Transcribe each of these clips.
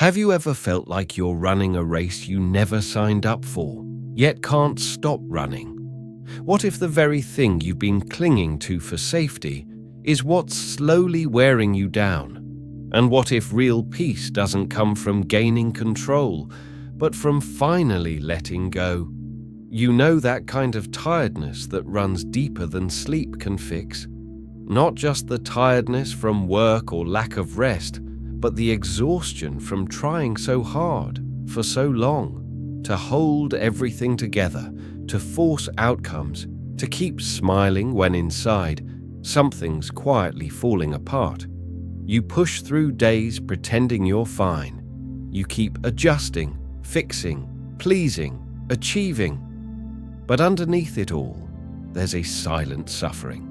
Have you ever felt like you're running a race you never signed up for, yet can't stop running? What if the very thing you've been clinging to for safety is what's slowly wearing you down? And what if real peace doesn't come from gaining control, but from finally letting go? You know, that kind of tiredness that runs deeper than sleep can fix. Not just the tiredness from work or lack of rest, but the exhaustion from trying so hard for so long, to hold everything together, to force outcomes, to keep smiling when inside something's quietly falling apart. You push through days pretending you're fine. You keep adjusting, fixing, pleasing, achieving. But underneath it all, there's a silent suffering.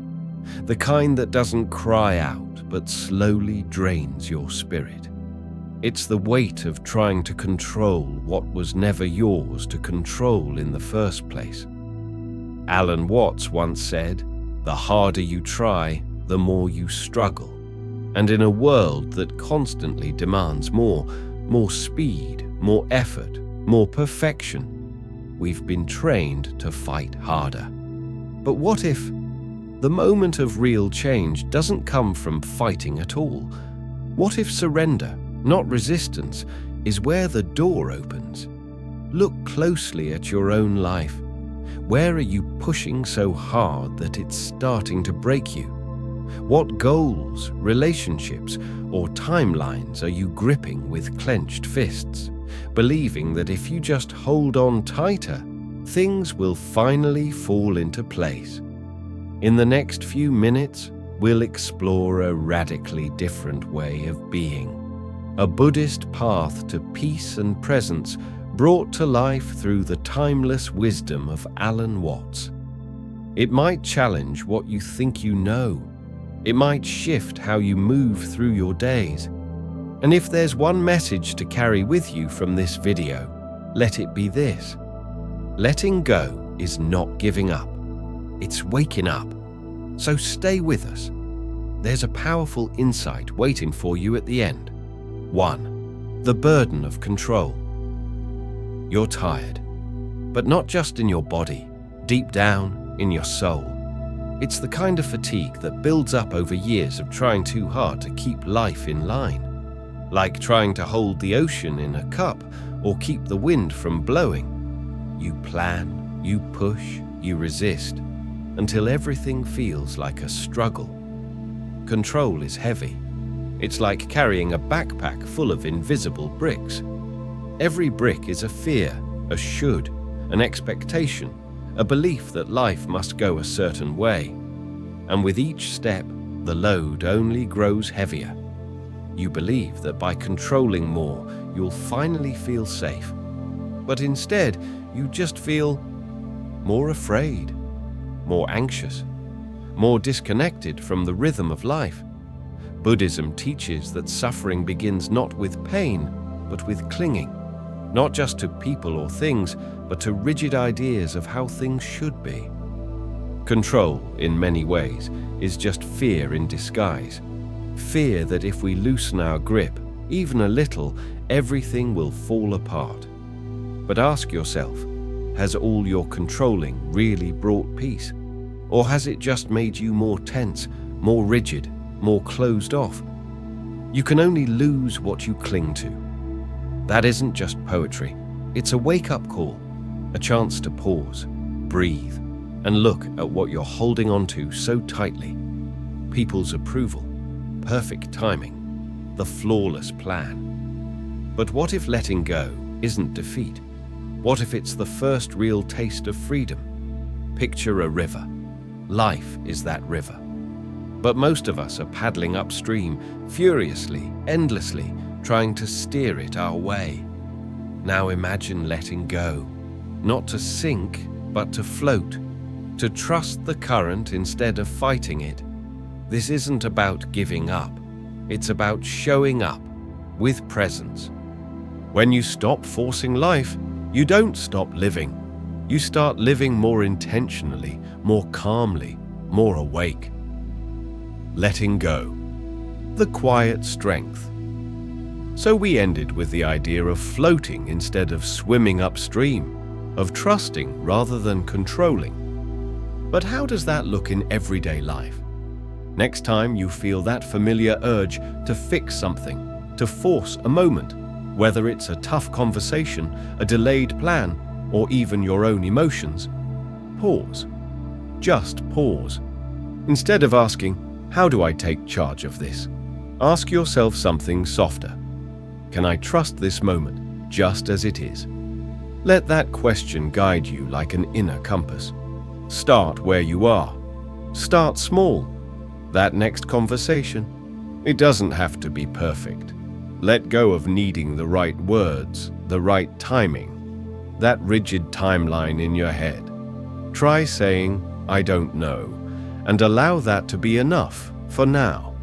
The kind that doesn't cry out, but slowly drains your spirit. It's the weight of trying to control what was never yours to control in the first place. Alan Watts once said, "The harder you try, the more you struggle." And in a world that constantly demands more speed, more effort, more perfection, we've been trained to fight harder. But what if the moment of real change doesn't come from fighting at all? What if surrender, not resistance, is where the door opens? Look closely at your own life. Where are you pushing so hard that it's starting to break you? What goals, relationships, or timelines are you gripping with clenched fists, believing that if you just hold on tighter, things will finally fall into place? In the next few minutes, we'll explore a radically different way of being, a Buddhist path to peace and presence brought to life through the timeless wisdom of Alan Watts. It might challenge what you think you know. It might shift how you move through your days. And if there's one message to carry with you from this video, let it be this: letting go is not giving up. It's waking up. So stay with us. There's a powerful insight waiting for you at the end. 1. The burden of control. You're tired, but not just in your body, deep down in your soul. It's the kind of fatigue that builds up over years of trying too hard to keep life in line. Like trying to hold the ocean in a cup or keep the wind from blowing. You plan, you push, you resist, until everything feels like a struggle. Control is heavy. It's like carrying a backpack full of invisible bricks. Every brick is a fear, a should, an expectation, a belief that life must go a certain way. And with each step, the load only grows heavier. You believe that by controlling more, you'll finally feel safe. But instead, you just feel more afraid, more anxious, more disconnected from the rhythm of life. Buddhism teaches that suffering begins not with pain, but with clinging, not just to people or things, but to rigid ideas of how things should be. Control, in many ways, is just fear in disguise. Fear that if we loosen our grip, even a little, everything will fall apart. But ask yourself, has all your controlling really brought peace? Or has it just made you more tense, more rigid, more closed off? You can only lose what you cling to. That isn't just poetry. It's a wake-up call, a chance to pause, breathe, and look at what you're holding on to so tightly. People's approval, perfect timing, the flawless plan. But what if letting go isn't defeat? What if it's the first real taste of freedom? Picture a river. Life is that river. But most of us are paddling upstream, furiously, endlessly, trying to steer it our way. Now imagine letting go, not to sink, but to float, to trust the current instead of fighting it. This isn't about giving up. It's about showing up with presence. When you stop forcing life, you don't stop living. You start living more intentionally, more calmly, more awake. Letting go. The quiet strength. So we ended with the idea of floating instead of swimming upstream, of trusting rather than controlling. But how does that look in everyday life? Next time you feel that familiar urge to fix something, to force a moment, whether it's a tough conversation, a delayed plan, or even your own emotions, pause. Just pause. Instead of asking, "How do I take charge of this?" ask yourself something softer. Can I trust this moment just as it is? Let that question guide you like an inner compass. Start where you are. Start small. That next conversation, it doesn't have to be perfect. Let go of needing the right words, the right timing, that rigid timeline in your head. Try saying, "I don't know," and allow that to be enough for now.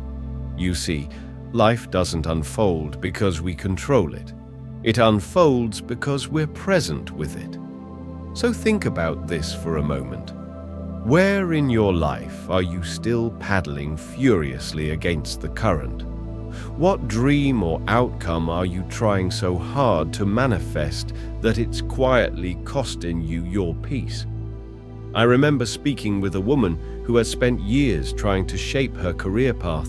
You see, life doesn't unfold because we control it. It unfolds because we're present with it. So think about this for a moment. Where in your life are you still paddling furiously against the current? What dream or outcome are you trying so hard to manifest that it's quietly costing you your peace? I remember speaking with a woman who has spent years trying to shape her career path,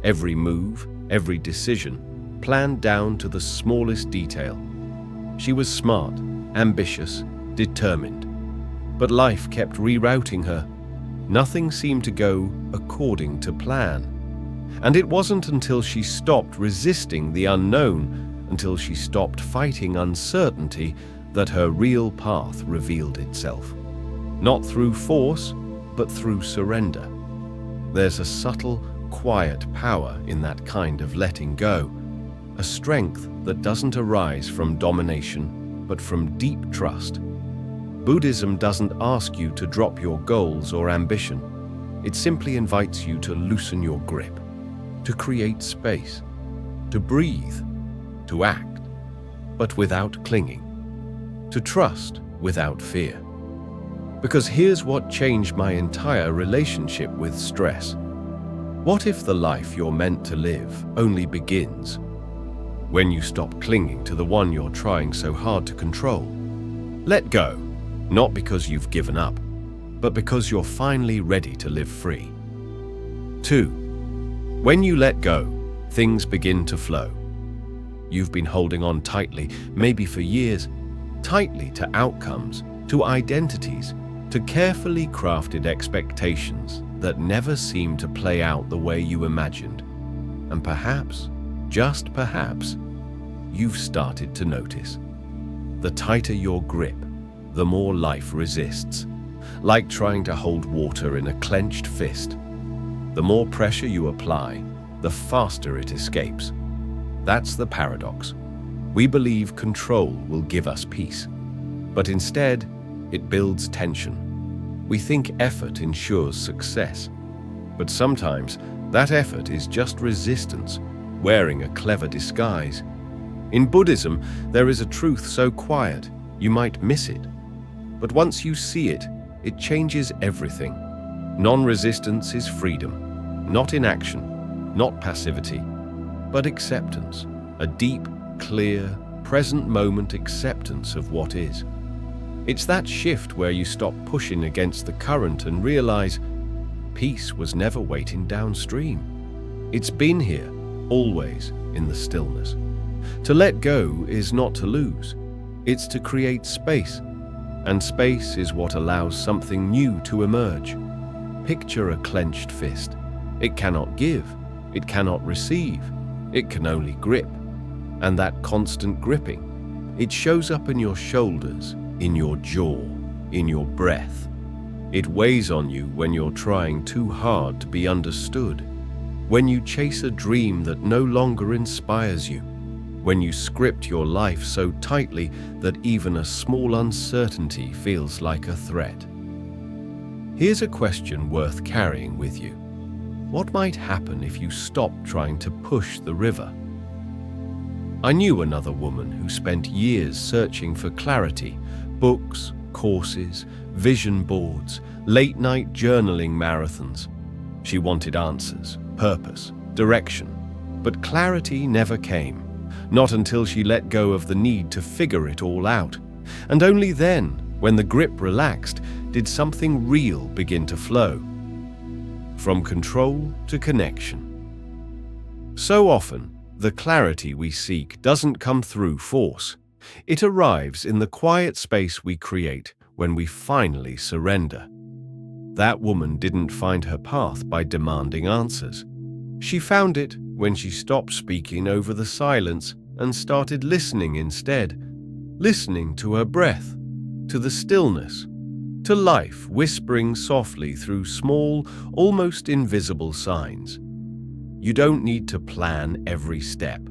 every move, every decision, planned down to the smallest detail. She was smart, ambitious, determined. But life kept rerouting her. Nothing seemed to go according to plan. And it wasn't until she stopped resisting the unknown, until she stopped fighting uncertainty, that her real path revealed itself. Not through force, but through surrender. There's a subtle, quiet power in that kind of letting go, a strength that doesn't arise from domination, but from deep trust. Buddhism doesn't ask you to drop your goals or ambition. It simply invites you to loosen your grip, to create space, to breathe, to act, but without clinging, to trust without fear. Because here's what changed my entire relationship with stress. What if the life you're meant to live only begins when you stop clinging to the one you're trying so hard to control? Let go, not because you've given up, but because you're finally ready to live free. 2. When you let go, things begin to flow. You've been holding on tightly, maybe for years, tightly to outcomes, to identities, to carefully crafted expectations that never seem to play out the way you imagined. And perhaps, just perhaps, you've started to notice. The tighter your grip, the more life resists, like trying to hold water in a clenched fist. The more pressure you apply, the faster it escapes. That's the paradox. We believe control will give us peace, but instead, it builds tension. We think effort ensures success, but sometimes that effort is just resistance, wearing a clever disguise. In Buddhism, there is a truth so quiet you might miss it. But once you see it, it changes everything. Non-resistance is freedom, not inaction, not passivity, but acceptance, a deep, clear, present moment acceptance of what is. It's that shift where you stop pushing against the current and realize peace was never waiting downstream. It's been here, always, in the stillness. To let go is not to lose. It's to create space. And space is what allows something new to emerge. Picture a clenched fist. It cannot give. It cannot receive. It can only grip. And that constant gripping, it shows up in your shoulders, in your jaw, in your breath. It weighs on you when you're trying too hard to be understood, when you chase a dream that no longer inspires you, when you script your life so tightly that even a small uncertainty feels like a threat. Here's a question worth carrying with you. What might happen if you stopped trying to push the river? I knew another woman who spent years searching for clarity, books, courses, vision boards, late-night journaling marathons. She wanted answers, purpose, direction, but clarity never came. Not until she let go of the need to figure it all out. And only then, when the grip relaxed, did something real begin to flow. From control to connection. So often, the clarity we seek doesn't come through force. It arrives in the quiet space we create when we finally surrender. That woman didn't find her path by demanding answers. She found it when she stopped speaking over the silence and started listening instead. Listening to her breath, to the stillness, to life whispering softly through small, almost invisible signs. You don't need to plan every step.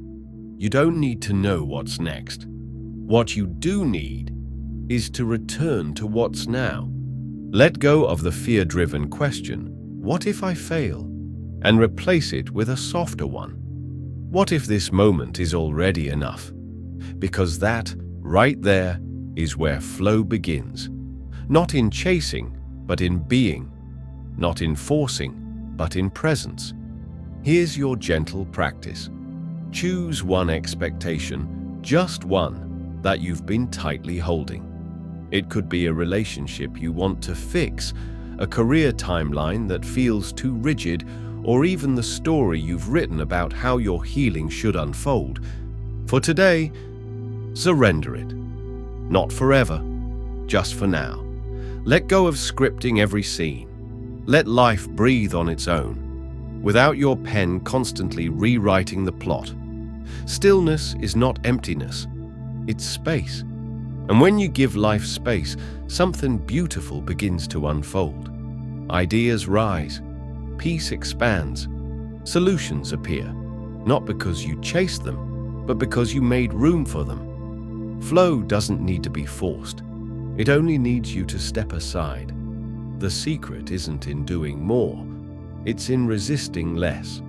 You don't need to know what's next. What you do need is to return to what's now. Let go of the fear-driven question, "What if I fail?" and replace it with a softer one. What if this moment is already enough? Because that, right there, is where flow begins. Not in chasing, but in being. Not in forcing, but in presence. Here's your gentle practice. Choose one expectation, just one, that you've been tightly holding. It could be a relationship you want to fix, a career timeline that feels too rigid, or even the story you've written about how your healing should unfold. For today, surrender it. Not forever, just for now. Let go of scripting every scene. Let life breathe on its own, without your pen constantly rewriting the plot. Stillness is not emptiness, it's space. And when you give life space, something beautiful begins to unfold. Ideas rise, peace expands, solutions appear, not because you chased them, but because you made room for them. Flow doesn't need to be forced. It only needs you to step aside. The secret isn't in doing more, it's in resisting less.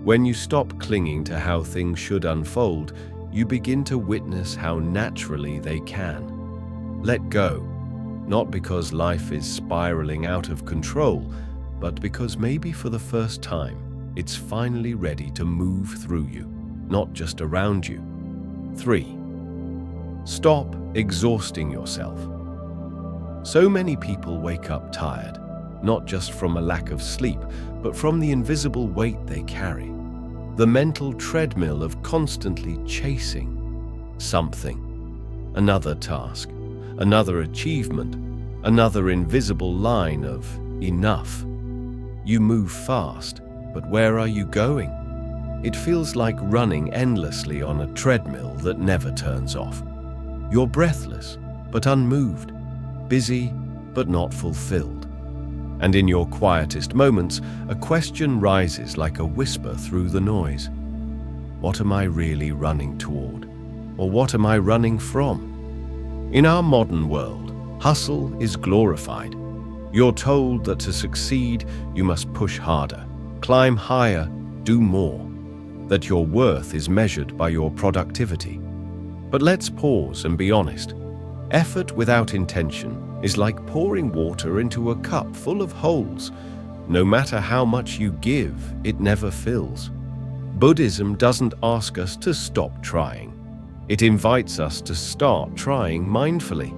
When you stop clinging to how things should unfold, you begin to witness how naturally they can. Let go, not because life is spiraling out of control, but because maybe for the first time, it's finally ready to move through you, not just around you. 3. Stop exhausting yourself. So many people wake up tired, not just from a lack of sleep, but from the invisible weight they carry. The mental treadmill of constantly chasing something. Another task, another achievement, another invisible line of enough. You move fast, but where are you going? It feels like running endlessly on a treadmill that never turns off. You're breathless, but unmoved, busy, but not fulfilled. And in your quietest moments, a question rises like a whisper through the noise. What am I really running toward? Or what am I running from? In our modern world, hustle is glorified. You're told that to succeed, you must push harder, climb higher, do more, that your worth is measured by your productivity. But let's pause and be honest. Effort without intention is like pouring water into a cup full of holes. No matter how much you give, it never fills. Buddhism doesn't ask us to stop trying. It invites us to start trying mindfully.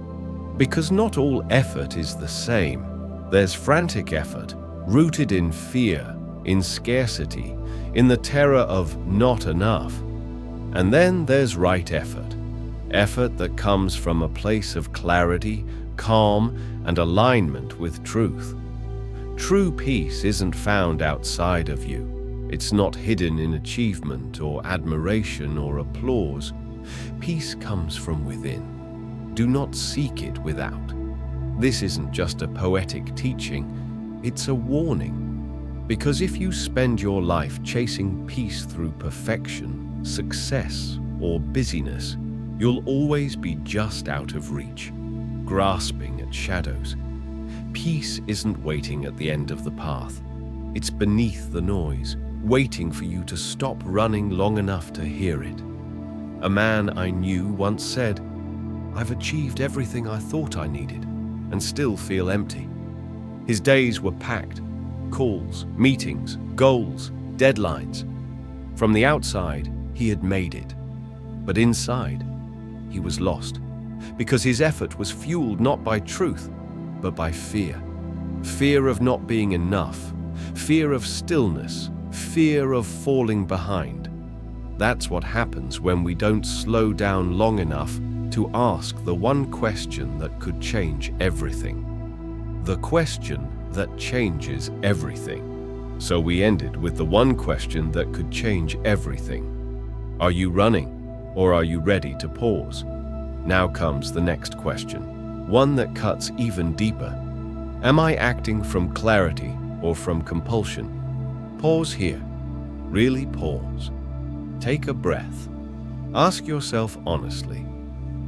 Because not all effort is the same. There's frantic effort, rooted in fear, in scarcity, in the terror of not enough. And then there's right effort. Effort that comes from a place of clarity, calm, and alignment with truth. True peace isn't found outside of you. It's not hidden in achievement or admiration or applause. Peace comes from within. Do not seek it without. This isn't just a poetic teaching, it's a warning. Because if you spend your life chasing peace through perfection, success, or busyness, you'll always be just out of reach, grasping at shadows. Peace isn't waiting at the end of the path. It's beneath the noise, waiting for you to stop running long enough to hear it. A man I knew once said, "I've achieved everything I thought I needed, and still feel empty." His days were packed. Calls, meetings, goals, deadlines. From the outside, he had made it. But inside, he was lost, because his effort was fueled not by truth, but by fear. Fear of not being enough, fear of stillness, fear of falling behind. That's what happens when we don't slow down long enough to ask the one question that could change everything. The question that changes everything. So we ended with the one question that could change everything. Are you running, or are you ready to pause? Now comes the next question, one that cuts even deeper. Am I acting from clarity or from compulsion? Pause here. Really pause. Take a breath. Ask yourself honestly,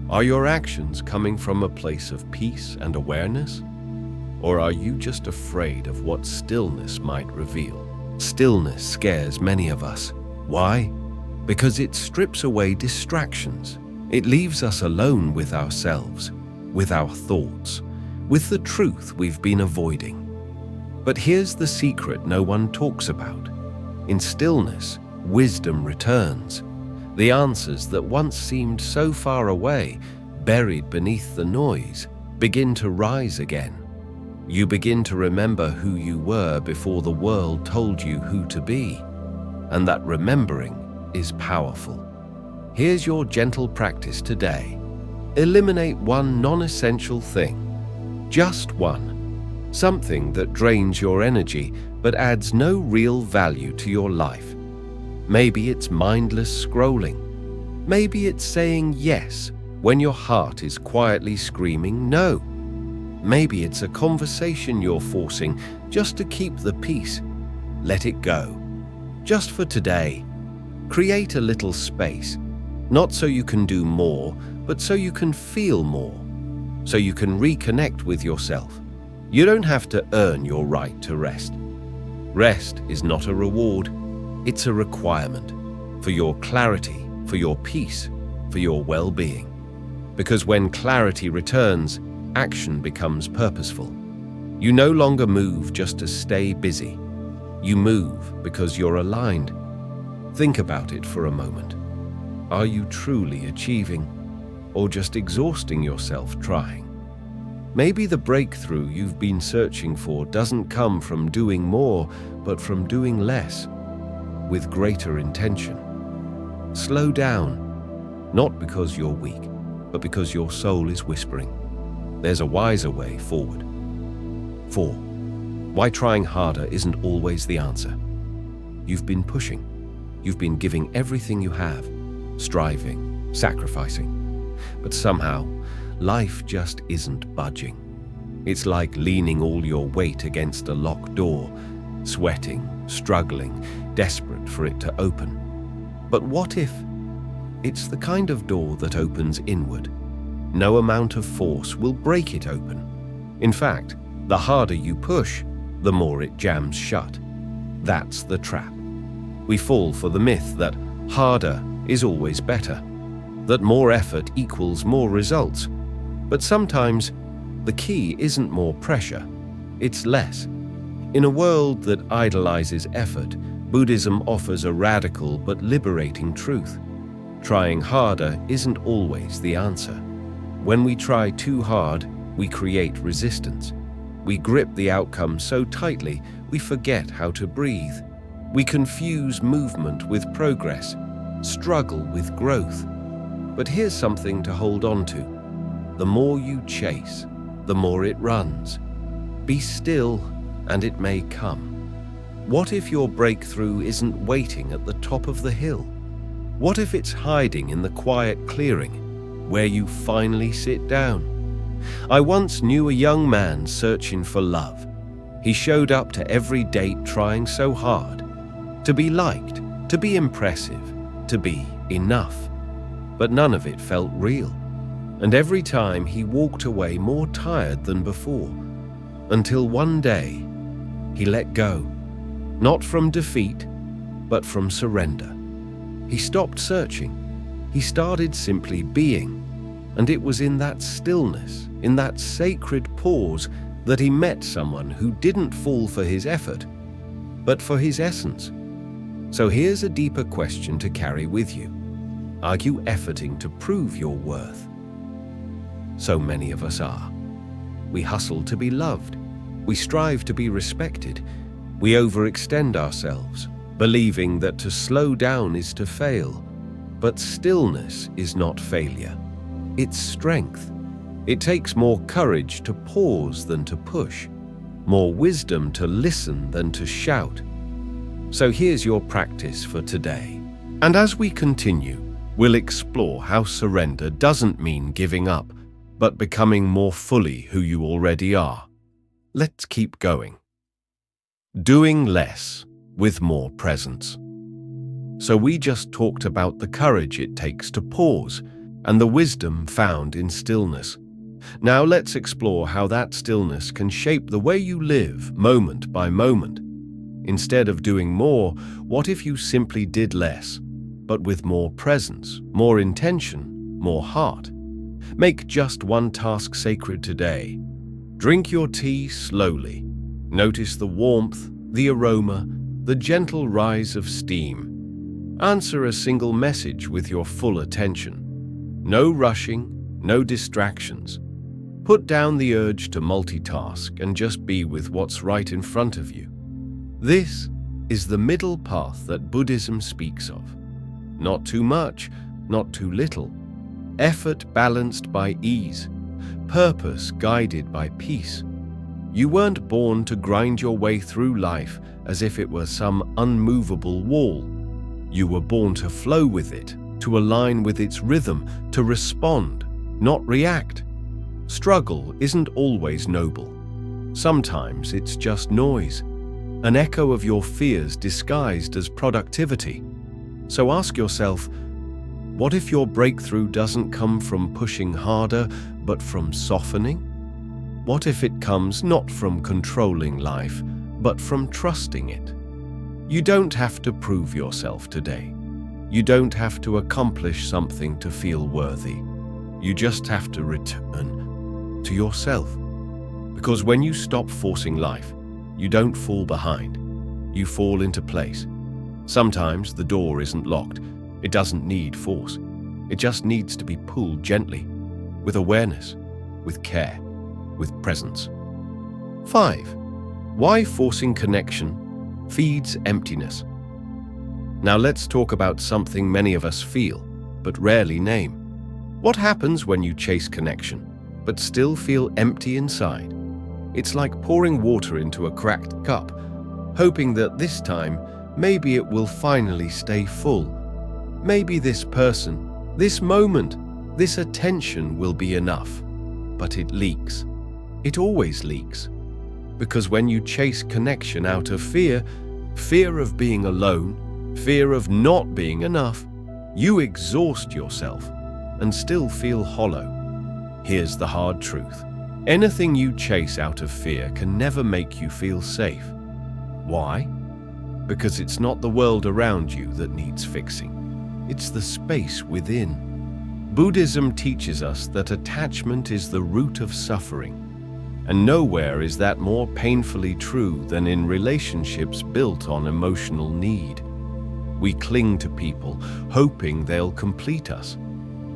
are your actions coming from a place of peace and awareness? Or are you just afraid of what stillness might reveal? Stillness scares many of us. Why? Because it strips away distractions. It leaves us alone with ourselves, with our thoughts, with the truth we've been avoiding. But here's the secret no one talks about. In stillness, wisdom returns. The answers that once seemed so far away, buried beneath the noise, begin to rise again. You begin to remember who you were before the world told you who to be. And that remembering is powerful. Here's your gentle practice today. Eliminate one non-essential thing. Just one. Something that drains your energy but adds no real value to your life. Maybe it's mindless scrolling. Maybe it's saying yes when your heart is quietly screaming no. Maybe it's a conversation you're forcing just to keep the peace. Let it go. Just for today. Create a little space. Not so you can do more, but so you can feel more. So you can reconnect with yourself. You don't have to earn your right to rest. Rest is not a reward. It's a requirement for your clarity, for your peace, for your well-being. Because when clarity returns, action becomes purposeful. You no longer move just to stay busy. You move because you're aligned. Think about it for a moment. Are you truly achieving, or just exhausting yourself trying? Maybe the breakthrough you've been searching for doesn't come from doing more, but from doing less, with greater intention. Slow down, not because you're weak, but because your soul is whispering. There's a wiser way forward. 4. Why trying harder isn't always the answer. You've been pushing. You've been giving everything you have, striving, sacrificing. But somehow, life just isn't budging. It's like leaning all your weight against a locked door, sweating, struggling, desperate for it to open. But what if it's the kind of door that opens inward? No amount of force will break it open. In fact, the harder you push, the more it jams shut. That's the trap. We fall for the myth that harder is always better, that more effort equals more results. But sometimes the key isn't more pressure, it's less. In a world that idolizes effort, Buddhism offers a radical but liberating truth. Trying harder isn't always the answer. When we try too hard, we create resistance. We grip the outcome so tightly, we forget how to breathe. We confuse movement with progress, struggle with growth. But here's something to hold on to. The more you chase, the more it runs. Be still, and it may come. What if your breakthrough isn't waiting at the top of the hill? What if it's hiding in the quiet clearing, where you finally sit down? I once knew a young man searching for love. He showed up to every date trying so hard to be liked, to be impressive, to be enough. But none of it felt real. And every time he walked away more tired than before, until one day he let go, not from defeat, but from surrender. He stopped searching. He started simply being. And it was in that stillness, in that sacred pause, that he met someone who didn't fall for his effort, but for his essence. So here's a deeper question to carry with you. Are you efforting to prove your worth? So many of us are. We hustle to be loved. We strive to be respected. We overextend ourselves, believing that to slow down is to fail. But stillness is not failure. It's strength. It takes more courage to pause than to push, more wisdom to listen than to shout. So here's your practice for today. And as we continue, we'll explore how surrender doesn't mean giving up, but becoming more fully who you already are. Let's keep going. Doing less with more presence. So we just talked about the courage it takes to pause and the wisdom found in stillness. Now let's explore how that stillness can shape the way you live moment by moment. Instead of doing more, what if you simply did less, but with more presence, more intention, more heart? Make just one task sacred today. Drink your tea slowly. Notice the warmth, the aroma, the gentle rise of steam. Answer a single message with your full attention. No rushing, no distractions. Put down the urge to multitask and just be with what's right in front of you. This is the middle path that Buddhism speaks of. Not too much, not too little. Effort balanced by ease. Purpose guided by peace. You weren't born to grind your way through life as if it were some unmovable wall. You were born to flow with it, to align with its rhythm, to respond, not react. Struggle isn't always noble. Sometimes it's just noise, an echo of your fears disguised as productivity. So ask yourself, what if your breakthrough doesn't come from pushing harder, but from softening? What if it comes not from controlling life, but from trusting it? You don't have to prove yourself today. You don't have to accomplish something to feel worthy. You just have to return to yourself. Because when you stop forcing life, you don't fall behind. You fall into place. Sometimes the door isn't locked. It doesn't need force. It just needs to be pulled gently, with awareness, with care, with presence. 5. Why forcing connection feeds emptiness. Now let's talk about something many of us feel, but rarely name. What happens when you chase connection, but still feel empty inside? It's like pouring water into a cracked cup, hoping that this time, maybe it will finally stay full. Maybe this person, this moment, this attention will be enough. But it leaks. It always leaks. Because when you chase connection out of fear, fear of being alone, fear of not being enough, you exhaust yourself and still feel hollow. Here's the hard truth. Anything you chase out of fear can never make you feel safe. Why? Because it's not the world around you that needs fixing. It's the space within. Buddhism teaches us that attachment is the root of suffering. And nowhere is that more painfully true than in relationships built on emotional need. We cling to people, hoping they'll complete us.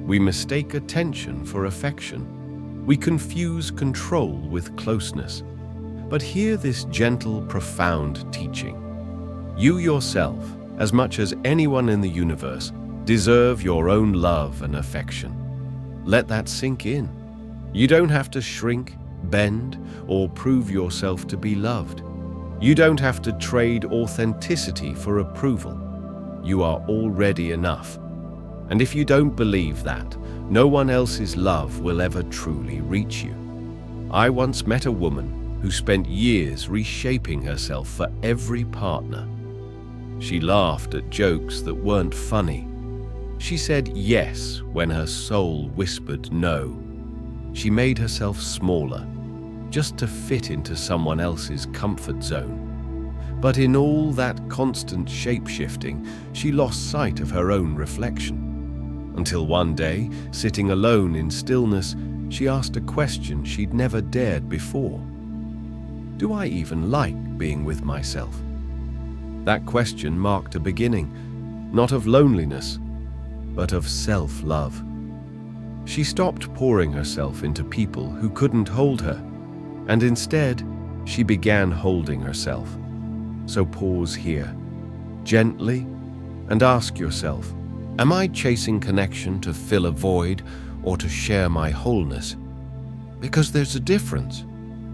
We mistake attention for affection. We confuse control with closeness. But hear this gentle, profound teaching. You yourself, as much as anyone in the universe, deserve your own love and affection. Let that sink in. You don't have to shrink, bend, or prove yourself to be loved. You don't have to trade authenticity for approval. You are already enough. And if you don't believe that, no one else's love will ever truly reach you. I once met a woman who spent years reshaping herself for every partner. She laughed at jokes that weren't funny. She said yes when her soul whispered no. She made herself smaller, just to fit into someone else's comfort zone. But in all that constant shape-shifting, she lost sight of her own reflection. Until one day, sitting alone in stillness, she asked a question she'd never dared before. Do I even like being with myself? That question marked a beginning, not of loneliness, but of self-love. She stopped pouring herself into people who couldn't hold her, and instead, she began holding herself. So pause here, gently, and ask yourself, am I chasing connection to fill a void or to share my wholeness? Because there's a difference.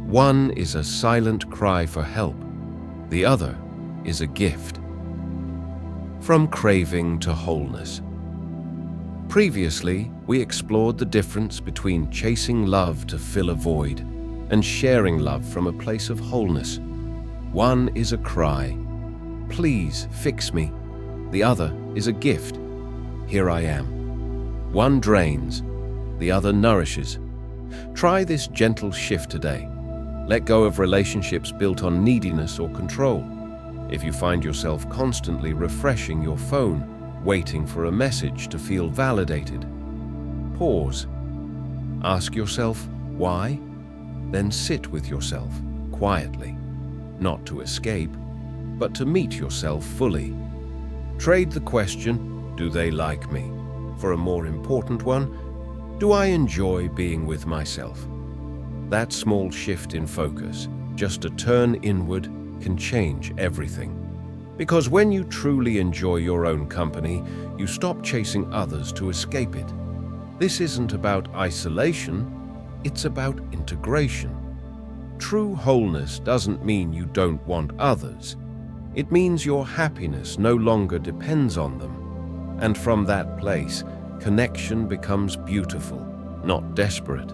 One is a silent cry for help. The other is a gift. From craving to wholeness. Previously, we explored the difference between chasing love to fill a void and sharing love from a place of wholeness. One is a cry, please fix me. The other is a gift, here I am. One drains, the other nourishes. Try this gentle shift today. Let go of relationships built on neediness or control. If you find yourself constantly refreshing your phone, waiting for a message to feel validated, pause. Ask yourself why, then sit with yourself quietly, not to escape, but to meet yourself fully. Trade the question, do they like me, for a more important one, do I enjoy being with myself? That small shift in focus, just a turn inward, can change everything. Because when you truly enjoy your own company, you stop chasing others to escape it. This isn't about isolation, it's about integration. True wholeness doesn't mean you don't want others. It means your happiness no longer depends on them. And from that place, connection becomes beautiful, not desperate.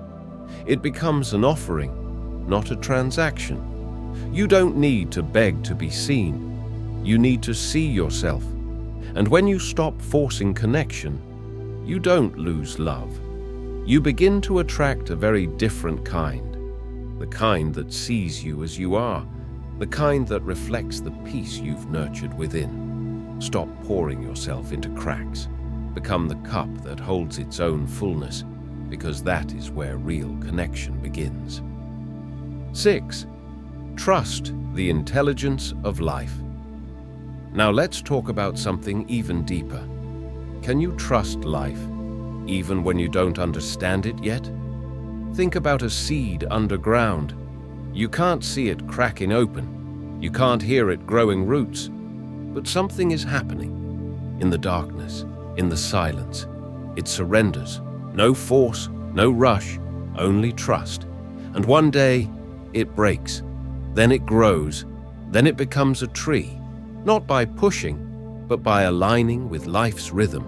It becomes an offering, not a transaction. You don't need to beg to be seen. You need to see yourself. And when you stop forcing connection, you don't lose love. You begin to attract a very different kind. The kind that sees you as you are. The kind that reflects the peace you've nurtured within. Stop pouring yourself into cracks. Become the cup that holds its own fullness, because that is where real connection begins. 6. Trust the intelligence of life. Now let's talk about something even deeper. Can you trust life, even when you don't understand it yet? Think about a seed underground. You can't see it cracking open. You can't hear it growing roots. But something is happening. In the darkness, in the silence, it surrenders. No force, no rush, only trust. And one day, it breaks. Then it grows. Then it becomes a tree. Not by pushing, but by aligning with life's rhythm.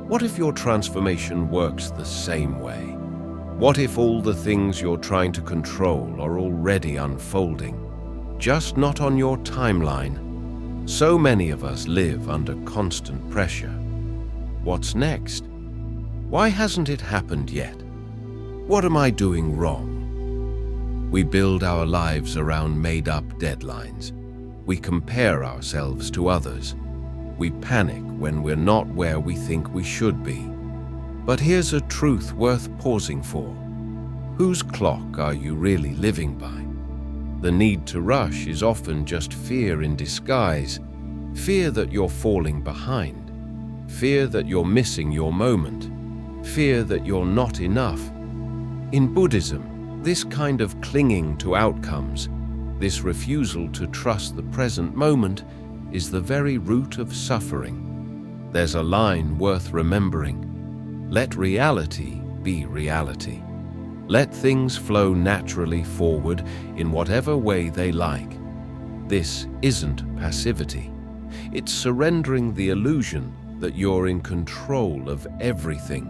What if your transformation works the same way? What if all the things you're trying to control are already unfolding, just not on your timeline? So many of us live under constant pressure. What's next? Why hasn't it happened yet? What am I doing wrong? We build our lives around made-up deadlines. We compare ourselves to others. We panic when we're not where we think we should be. But here's a truth worth pausing for. Whose clock are you really living by? The need to rush is often just fear in disguise. Fear that you're falling behind. Fear that you're missing your moment. Fear that you're not enough. In Buddhism, this kind of clinging to outcomes, this refusal to trust the present moment, is the very root of suffering. There's a line worth remembering. Let reality be reality. Let things flow naturally forward in whatever way they like. This isn't passivity. It's surrendering the illusion that you're in control of everything.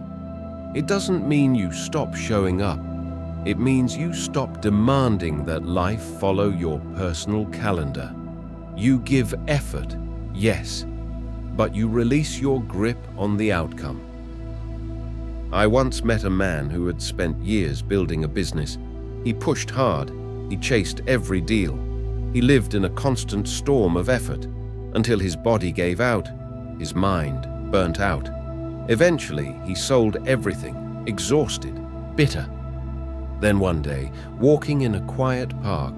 It doesn't mean you stop showing up. It means you stop demanding that life follow your personal calendar. You give effort, yes, but you release your grip on the outcome. I once met a man who had spent years building a business. He pushed hard. He chased every deal. He lived in a constant storm of effort until his body gave out, his mind burnt out. Eventually, he sold everything, exhausted, bitter. Then one day, walking in a quiet park,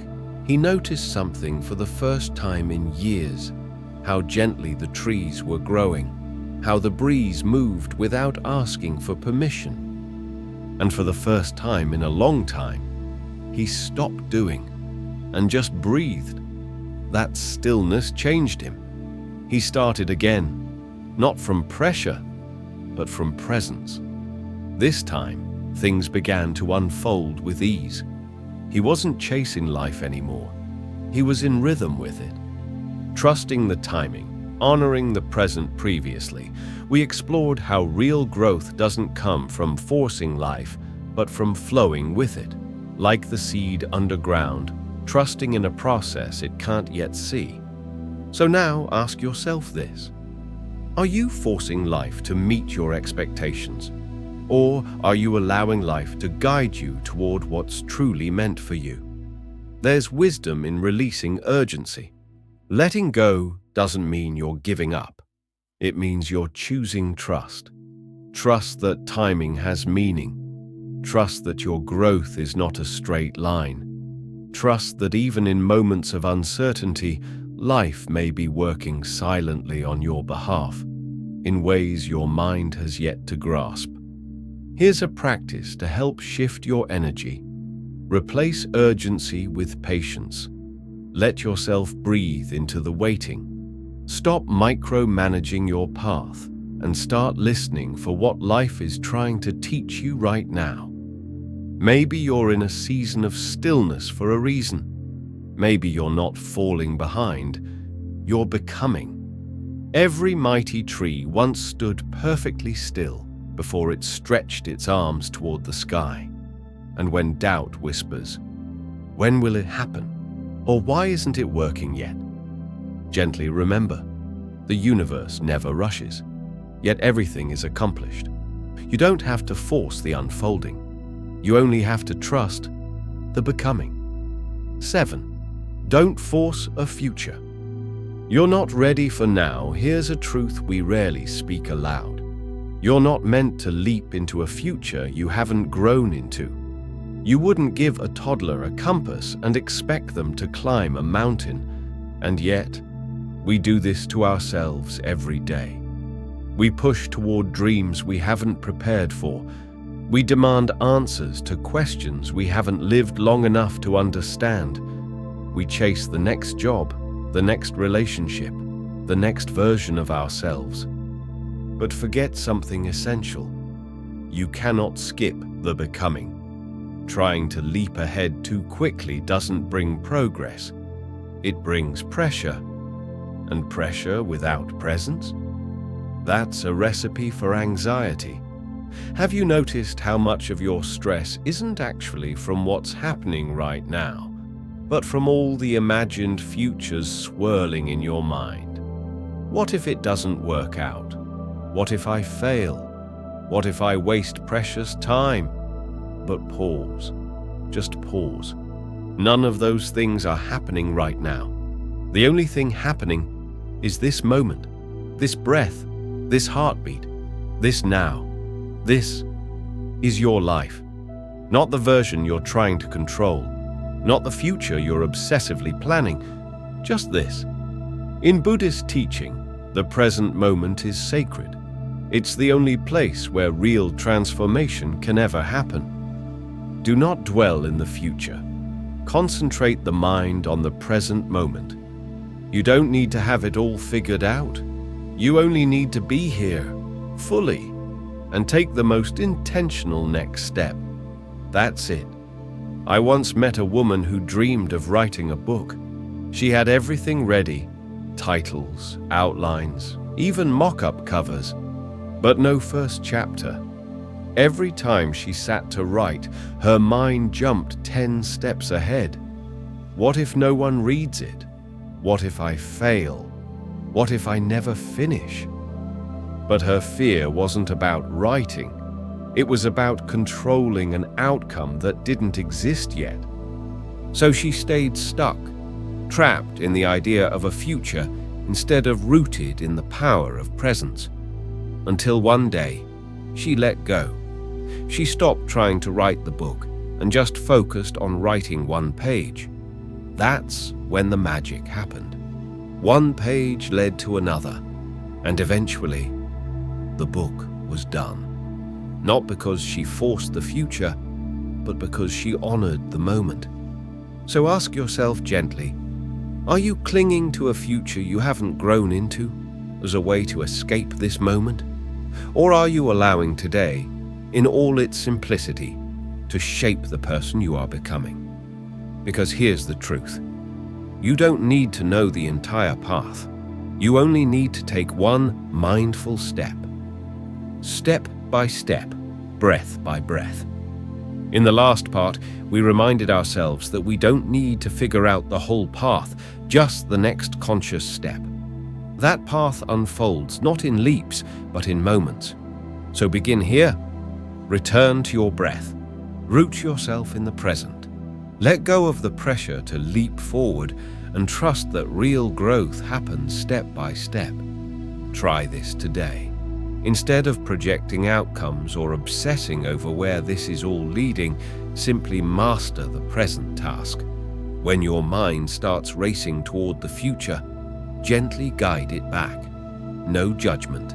he noticed something for the first time in years, how gently the trees were growing, how the breeze moved without asking for permission. And for the first time in a long time, he stopped doing and just breathed. That stillness changed him. He started again, not from pressure, but from presence. This time, things began to unfold with ease. He wasn't chasing life anymore. He was in rhythm with it. Trusting the timing, honoring the present previously, we explored how real growth doesn't come from forcing life, but from flowing with it, like the seed underground, trusting in a process it can't yet see. So now ask yourself this. Are you forcing life to meet your expectations? Or are you allowing life to guide you toward what's truly meant for you? There's wisdom in releasing urgency. Letting go doesn't mean you're giving up. It means you're choosing trust. Trust that timing has meaning. Trust that your growth is not a straight line. Trust that even in moments of uncertainty, life may be working silently on your behalf, in ways your mind has yet to grasp. Here's a practice to help shift your energy. Replace urgency with patience. Let yourself breathe into the waiting. Stop micromanaging your path and start listening for what life is trying to teach you right now. Maybe you're in a season of stillness for a reason. Maybe you're not falling behind, you're becoming. Every mighty tree once stood perfectly still before it stretched its arms toward the sky. And when doubt whispers, when will it happen? Or why isn't it working yet? Gently remember, the universe never rushes, yet everything is accomplished. You don't have to force the unfolding. You only have to trust the becoming. 7. Don't force a future. You're not ready for now. Here's a truth we rarely speak aloud. You're not meant to leap into a future you haven't grown into. You wouldn't give a toddler a compass and expect them to climb a mountain, and yet, we do this to ourselves every day. We push toward dreams we haven't prepared for. We demand answers to questions we haven't lived long enough to understand. We chase the next job, the next relationship, the next version of ourselves. But forget something essential. You cannot skip the becoming. Trying to leap ahead too quickly doesn't bring progress. It brings pressure. And pressure without presence? That's a recipe for anxiety. Have you noticed how much of your stress isn't actually from what's happening right now, but from all the imagined futures swirling in your mind? What if it doesn't work out? What if I fail? What if I waste precious time? But pause. Just pause. None of those things are happening right now. The only thing happening is this moment, this breath, this heartbeat, this now. This is your life. Not the version you're trying to control. Not the future you're obsessively planning. Just this. In Buddhist teaching, the present moment is sacred. It's the only place where real transformation can ever happen. Do not dwell in the future. Concentrate the mind on the present moment. You don't need to have it all figured out. You only need to be here, fully, and take the most intentional next step. That's it. I once met a woman who dreamed of writing a book. She had everything ready, titles, outlines, even mock-up covers, but no first chapter. Every time she sat to write, her mind jumped 10 steps ahead. What if no one reads it? What if I fail? What if I never finish? But her fear wasn't about writing. It was about controlling an outcome that didn't exist yet. So she stayed stuck, trapped in the idea of a future instead of rooted in the power of presence. Until one day, she let go. She stopped trying to write the book and just focused on writing one page. That's when the magic happened. One page led to another, and eventually, the book was done. Not because she forced the future, but because she honored the moment. So ask yourself gently, are you clinging to a future you haven't grown into as a way to escape this moment? Or are you allowing today, in all its simplicity, to shape the person you are becoming? Because here's the truth. You don't need to know the entire path. You only need to take one mindful step. Step by step, breath by breath. In the last part, we reminded ourselves that we don't need to figure out the whole path, just the next conscious step. That path unfolds not in leaps, but in moments. So begin here. Return to your breath. Root yourself in the present. Let go of the pressure to leap forward and trust that real growth happens step by step. Try this today. Instead of projecting outcomes or obsessing over where this is all leading, simply master the present task. When your mind starts racing toward the future, gently guide it back. No judgment.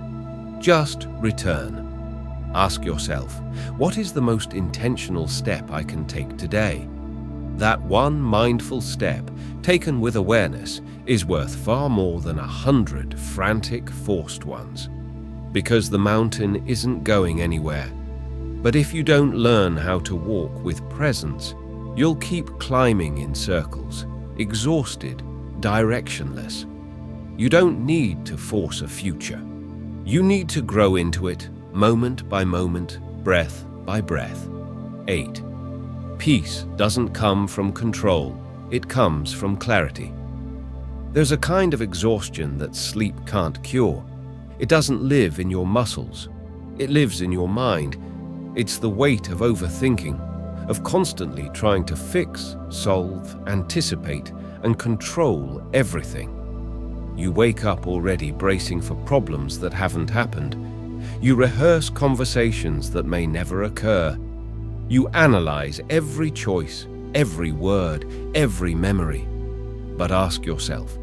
Just return. Ask yourself, what is the most intentional step I can take today? That one mindful step, taken with awareness, is worth far more than 100 frantic, forced ones. Because the mountain isn't going anywhere. But if you don't learn how to walk with presence, you'll keep climbing in circles, exhausted, directionless. You don't need to force a future. You need to grow into it, moment by moment, breath by breath. 8. Peace doesn't come from control, it comes from clarity. There's a kind of exhaustion that sleep can't cure. It doesn't live in your muscles. It lives in your mind. It's the weight of overthinking, of constantly trying to fix, solve, anticipate, and control everything. You wake up already bracing for problems that haven't happened. You rehearse conversations that may never occur. You analyze every choice, every word, every memory. But ask yourself,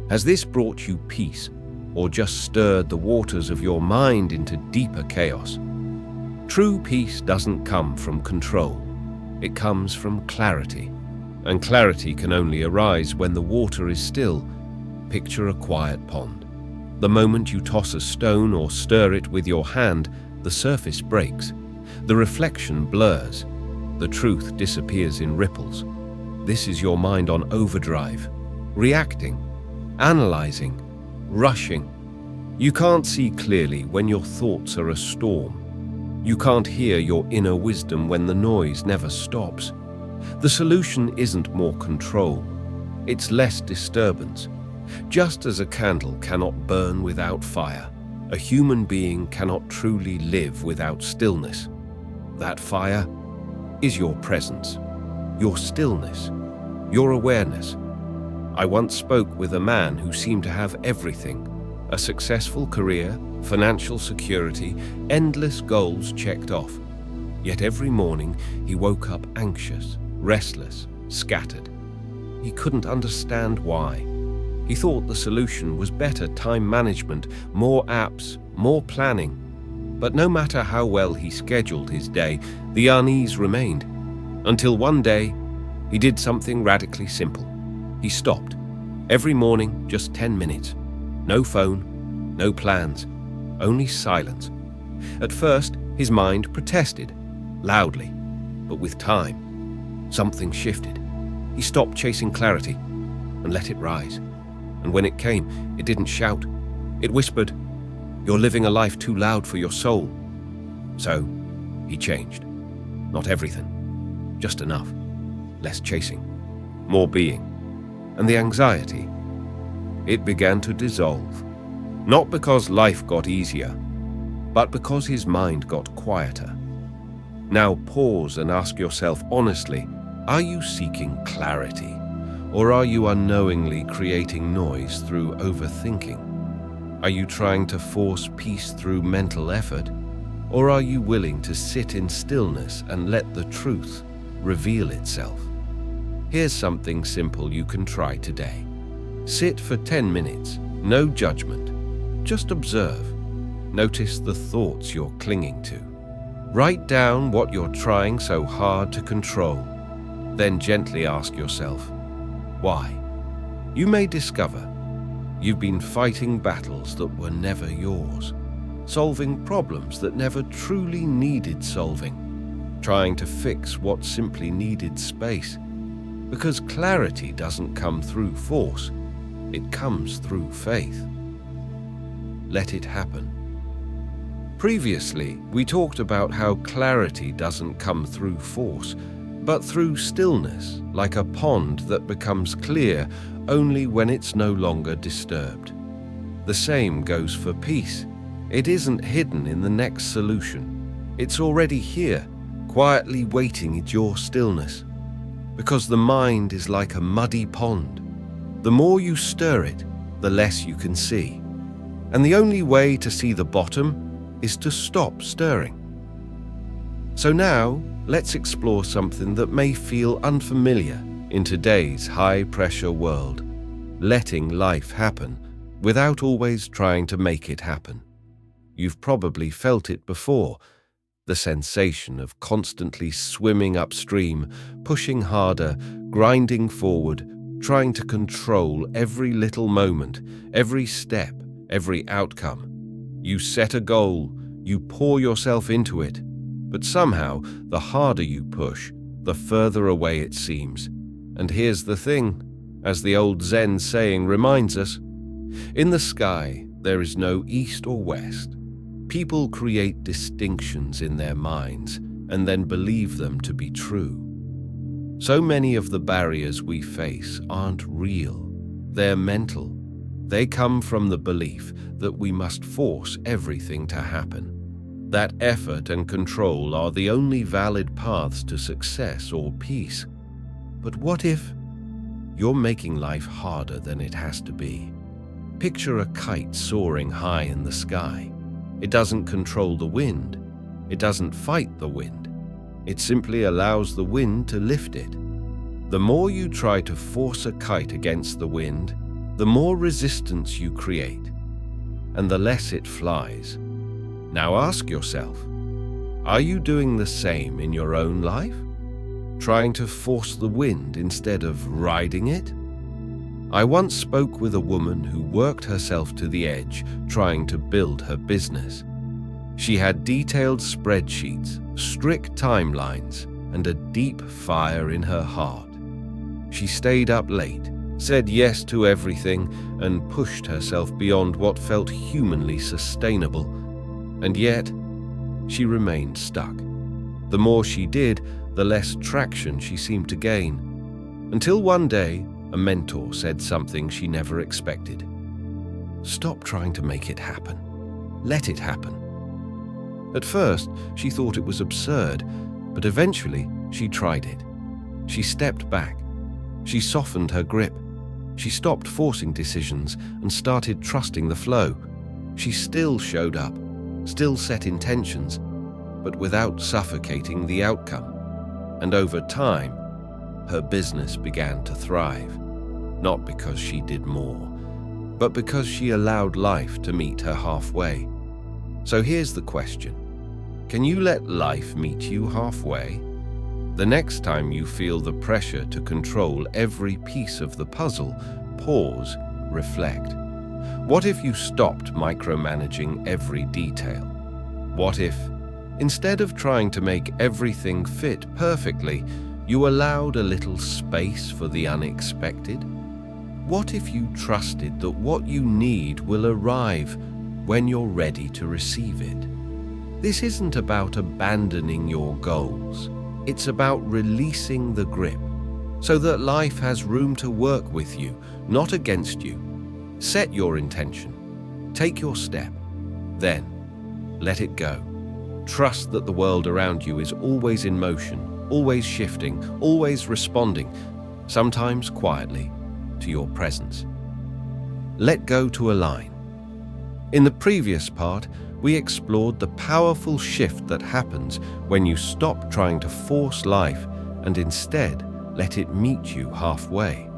has this brought you peace, or just stirred the waters of your mind into deeper chaos? True peace doesn't come from control. It comes from clarity. And clarity can only arise when the water is still. Picture a quiet pond. The moment you toss a stone or stir it with your hand, the surface breaks. The reflection blurs. The truth disappears in ripples. This is your mind on overdrive, reacting, analyzing, rushing. You can't see clearly when your thoughts are a storm. You can't hear your inner wisdom when the noise never stops. The solution isn't more control. It's less disturbance. Just as a candle cannot burn without fire, a human being cannot truly live without stillness. That fire is your presence, your stillness, your awareness. I once spoke with a man who seemed to have everything: a successful career, financial security, endless goals checked off. Yet every morning he woke up anxious, restless, scattered. He couldn't understand why. He thought the solution was better time management, more apps, more planning. But no matter how well he scheduled his day, the unease remained. Until one day, he did something radically simple. He stopped. Every morning, just 10 minutes. No phone, no plans, only silence. At first, his mind protested, loudly. But with time, something shifted. He stopped chasing clarity and let it rise. And when it came, it didn't shout. It whispered, "You're living a life too loud for your soul." So, he changed. Not everything, just enough. Less chasing, more being. And the anxiety, it began to dissolve. Not because life got easier, but because his mind got quieter. Now pause and ask yourself honestly, are you seeking clarity? Or are you unknowingly creating noise through overthinking? Are you trying to force peace through mental effort? Or are you willing to sit in stillness and let the truth reveal itself? Here's something simple you can try today. Sit for 10 minutes, no judgment. Just observe. Notice the thoughts you're clinging to. Write down what you're trying so hard to control. Then gently ask yourself, why? You may discover you've been fighting battles that were never yours, solving problems that never truly needed solving, trying to fix what simply needed space. Because clarity doesn't come through force, it comes through faith. Let it happen. Previously, we talked about how clarity doesn't come through force, but through stillness, like a pond that becomes clear only when it's no longer disturbed. The same goes for peace. It isn't hidden in the next solution. It's already here, quietly waiting at your stillness. Because the mind is like a muddy pond. The more you stir it, the less you can see. And the only way to see the bottom is to stop stirring. So now, let's explore something that may feel unfamiliar in today's high-pressure world: letting life happen without always trying to make it happen. You've probably felt it before, the sensation of constantly swimming upstream, pushing harder, grinding forward, trying to control every little moment, every step, every outcome. You set a goal, you pour yourself into it, but somehow, the harder you push, the further away it seems. And here's the thing, as the old Zen saying reminds us, in the sky there is no east or west. People create distinctions in their minds and then believe them to be true. So many of the barriers we face aren't real, they're mental. They come from the belief that we must force everything to happen, that effort and control are the only valid paths to success or peace. But what if you're making life harder than it has to be? Picture a kite soaring high in the sky. It doesn't control the wind. It doesn't fight the wind. It simply allows the wind to lift it. The more you try to force a kite against the wind, the more resistance you create, and the less it flies. Now ask yourself, are you doing the same in your own life? Trying to force the wind instead of riding it? I once spoke with a woman who worked herself to the edge trying to build her business. She had detailed spreadsheets, strict timelines, and a deep fire in her heart. She stayed up late, said yes to everything, and pushed herself beyond what felt humanly sustainable. And yet, she remained stuck. The more she did, the less traction she seemed to gain. Until one day, a mentor said something she never expected. Stop trying to make it happen. Let it happen. At first, she thought it was absurd, but eventually, she tried it. She stepped back. She softened her grip. She stopped forcing decisions and started trusting the flow. She still showed up, still set intentions, but without suffocating the outcome. And over time, her business began to thrive, not because she did more, but because she allowed life to meet her halfway. So here's the question. Can you let life meet you halfway? The next time you feel the pressure to control every piece of the puzzle, pause, reflect. What if you stopped micromanaging every detail? What if, instead of trying to make everything fit perfectly, you allowed a little space for the unexpected? What if you trusted that what you need will arrive when you're ready to receive it? This isn't about abandoning your goals. It's about releasing the grip so that life has room to work with you, not against you. Set your intention. Take your step. Then, let it go. Trust that the world around you is always in motion, always shifting, always responding, sometimes quietly, to your presence. Let go to align. In the previous part, we explored the powerful shift that happens when you stop trying to force life and instead let it meet you halfway.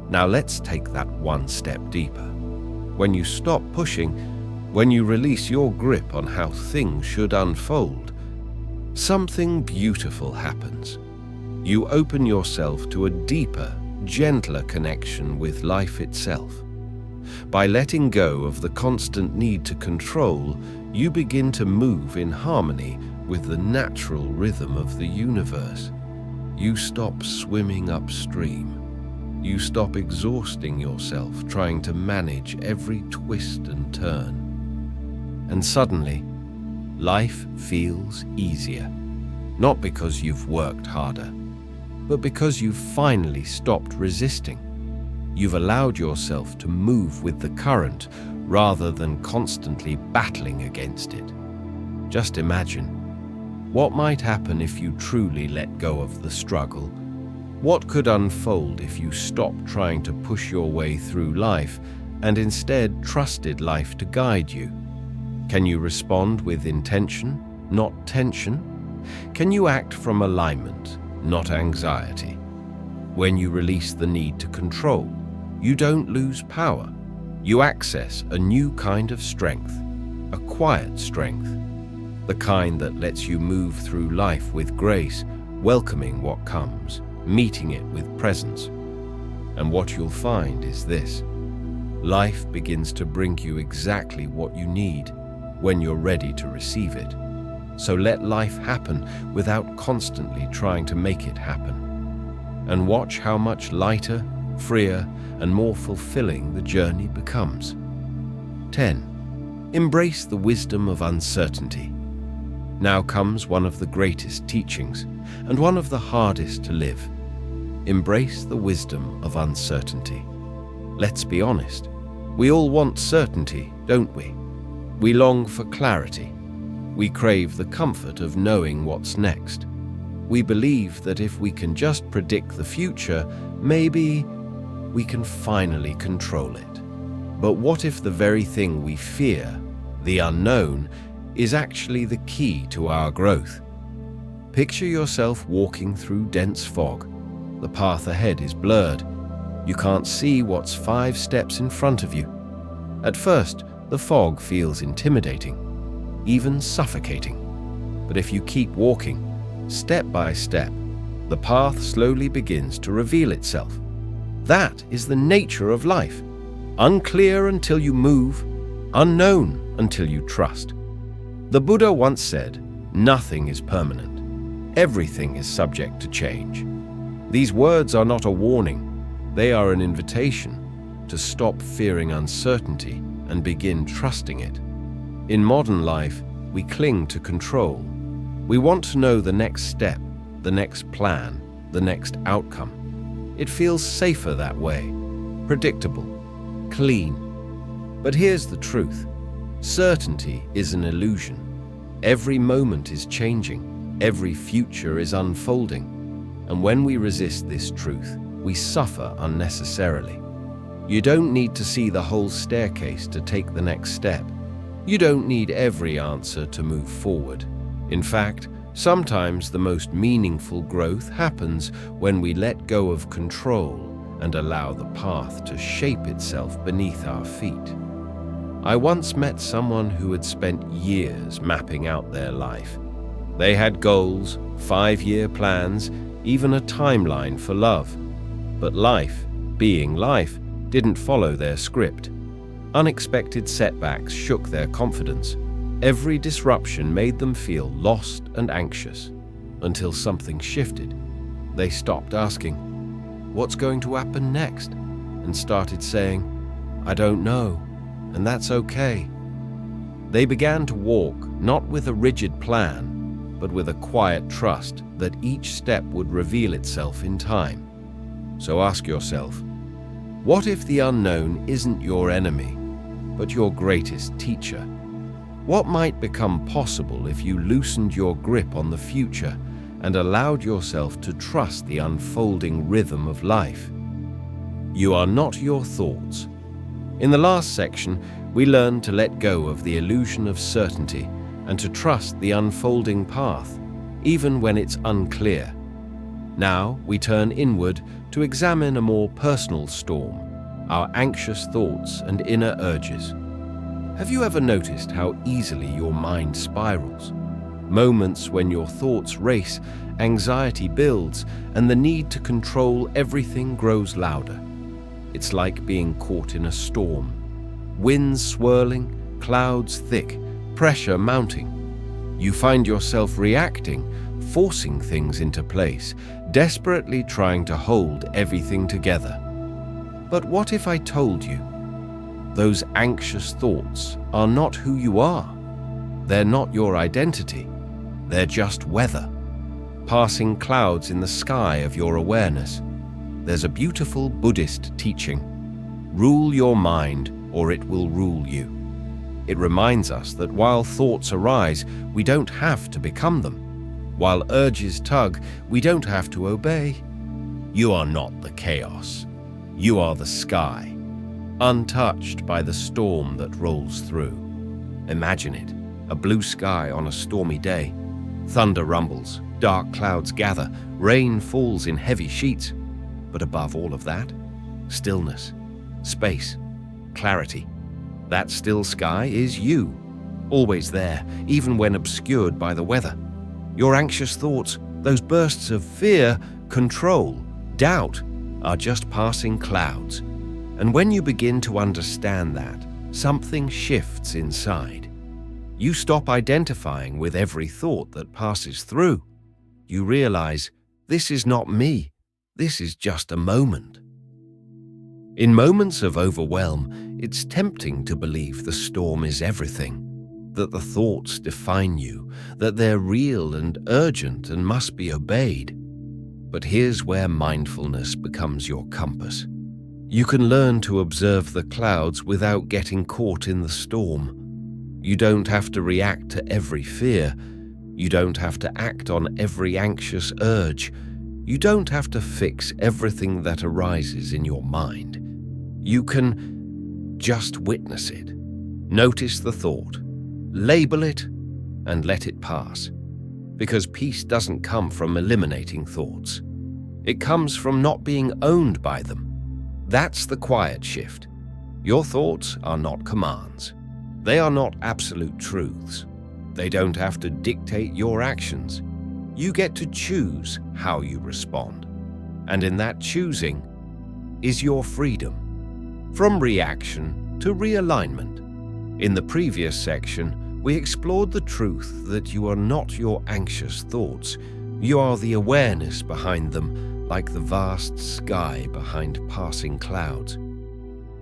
Now let's take that one step deeper. When you stop pushing, When you release your grip on how things should unfold, something beautiful happens. You open yourself to a deeper, gentler connection with life itself. By letting go of the constant need to control, you begin to move in harmony with the natural rhythm of the universe. You stop swimming upstream. You stop exhausting yourself trying to manage every twist and turn. And suddenly, life feels easier. Not because you've worked harder, but because you've finally stopped resisting. You've allowed yourself to move with the current rather than constantly battling against it. Just imagine, what might happen if you truly let go of the struggle? What could unfold if you stopped trying to push your way through life and instead trusted life to guide you? Can you respond with intention, not tension? Can you act from alignment, not anxiety? When you release the need to control, you don't lose power. You access a new kind of strength, a quiet strength, the kind that lets you move through life with grace, welcoming what comes, meeting it with presence. And what you'll find is this: life begins to bring you exactly what you need when you're ready to receive it. So let life happen without constantly trying to make it happen. And watch how much lighter, freer, and more fulfilling the journey becomes. 10. Embrace the wisdom of uncertainty. Now comes one of the greatest teachings, and one of the hardest to live. Embrace the wisdom of uncertainty. Let's be honest, we all want certainty, don't we? We long for clarity. We crave the comfort of knowing what's next. We believe that if we can just predict the future, maybe we can finally control it. But what if the very thing we fear, the unknown, is actually the key to our growth? Picture yourself walking through dense fog. The path ahead is blurred. You can't see what's 5 steps in front of you. At first, the fog feels intimidating, even suffocating. But if you keep walking, step by step, the path slowly begins to reveal itself. That is the nature of life. Unclear until you move, unknown until you trust. The Buddha once said, "Nothing is permanent. Everything is subject to change." These words are not a warning. They are an invitation to stop fearing uncertainty and begin trusting it. In modern life, we cling to control. We want to know the next step, the next plan, the next outcome. It feels safer that way, predictable, clean. But here's the truth. Certainty is an illusion. Every moment is changing. Every future is unfolding. And when we resist this truth, we suffer unnecessarily. You don't need to see the whole staircase to take the next step. You don't need every answer to move forward. In fact, sometimes the most meaningful growth happens when we let go of control and allow the path to shape itself beneath our feet. I once met someone who had spent years mapping out their life. They had goals, 5-year plans, even a timeline for love. But life, being life, didn't follow their script. Unexpected setbacks shook their confidence. Every disruption made them feel lost and anxious, until something shifted. They stopped asking, "What's going to happen next?" and started saying, "I don't know, and that's okay." They began to walk not with a rigid plan, but with a quiet trust that each step would reveal itself in time. So ask yourself, what if the unknown isn't your enemy, but your greatest teacher? What might become possible if you loosened your grip on the future and allowed yourself to trust the unfolding rhythm of life? You are not your thoughts. In the last section, we learned to let go of the illusion of certainty and to trust the unfolding path, even when it's unclear. Now we turn inward to examine a more personal storm, our anxious thoughts and inner urges. Have you ever noticed how easily your mind spirals? Moments when your thoughts race, anxiety builds, and the need to control everything grows louder. It's like being caught in a storm. Winds swirling, clouds thick, pressure mounting. You find yourself reacting, forcing things into place, desperately trying to hold everything together. But what if I told you? Those anxious thoughts are not who you are. They're not your identity. They're just weather, passing clouds in the sky of your awareness. There's a beautiful Buddhist teaching: rule your mind or it will rule you. It reminds us that while thoughts arise, we don't have to become them. While urges tug, we don't have to obey. You are not the chaos. You are the sky, untouched by the storm that rolls through. Imagine it, a blue sky on a stormy day. Thunder rumbles, dark clouds gather, rain falls in heavy sheets. But above all of that, stillness, space, clarity. That still sky is you, always there, even when obscured by the weather. Your anxious thoughts, those bursts of fear, control, doubt, are just passing clouds. And when you begin to understand that, something shifts inside. You stop identifying with every thought that passes through. You realize, this is not me, this is just a moment. In moments of overwhelm, it's tempting to believe the storm is everything, that the thoughts define you, that they're real and urgent and must be obeyed. But here's where mindfulness becomes your compass. You can learn to observe the clouds without getting caught in the storm. You don't have to react to every fear. You don't have to act on every anxious urge. You don't have to fix everything that arises in your mind. You can just witness it. Notice the thought, label it, and let it pass. Because peace doesn't come from eliminating thoughts. It comes from not being owned by them. That's the quiet shift. Your thoughts are not commands. They are not absolute truths. They don't have to dictate your actions. You get to choose how you respond. And in that choosing is your freedom. From reaction to realignment. In the previous section, we explored the truth that you are not your anxious thoughts. You are the awareness behind them, like the vast sky behind passing clouds.